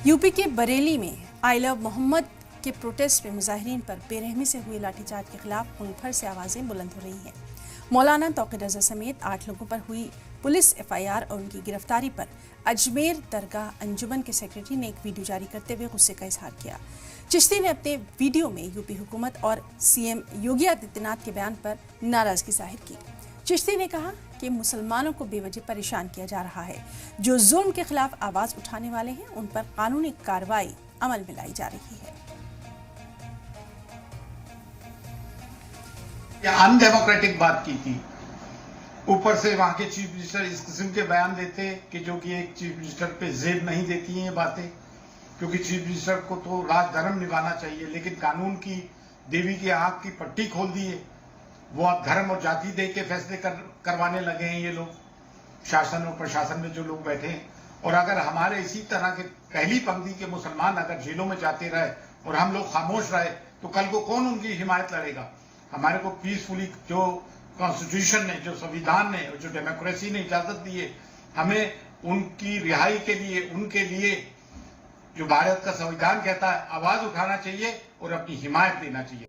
UP के बरेली में I love Mohammad के प्रोटेस्ट में मुजाहिरीन पर बेरहमी से हुए लाठीचार्ज के खिलाफ मुल्क भर से आवाजें बुलंद हो रही हैं। मौलाना तौक़ीर रज़ा समेत 8 लोगों पर हुई पुलिस FIR और उनकी गिरफ्तारी पर अजमेर दरगाह अंजुमन के सेक्रेटरी ने एक वीडियो जारी करते हुए गुस्से का इजहार किया। चिश्ती ने अपने वीडियो में यूपी हुकूमत और CM योगी आदित्यनाथ के बयान पर नाराजगी जाहिर की। चिश्ती ने कहा कि मुसलमानों को बेवजह परेशान किया जा रहा है। जो जुल्म के खिलाफ आवाज उठाने वाले हैं उन पर कानूनी कार्रवाई अमल में लाई जा रही है। अनडेमोक्रेटिक बात की थी। ऊपर से वहां के चीफ मिनिस्टर इस किस्म के बयान देते कि जो कि एक चीफ मिनिस्टर पे जेब नहीं देती हैं ये बातें, क्योंकि चीफ मिनिस्टर को तो राज धर्म निभाना चाहिए, लेकिन कानून की देवी की आंख की पट्टी खोल दी है। वो अब धर्म और जाति दे के फैसले करवाने लगे हैं ये लोग, शासन और प्रशासन में जो लोग बैठे हैं। और अगर हमारे इसी तरह के पहली पंक्ति के मुसलमान अगर जेलों में जाते रहे और हम लोग खामोश रहे तो कल को कौन उनकी हिमायत लड़ेगा। हमारे को पीसफुली जो कॉन्स्टिट्यूशन ने, जो संविधान ने और जो डेमोक्रेसी ने इजाजत दी है, हमें उनकी रिहाई के लिए, उनके लिए जो भारत का संविधान कहता है, आवाज उठाना चाहिए और अपनी हिमायत देना चाहिए।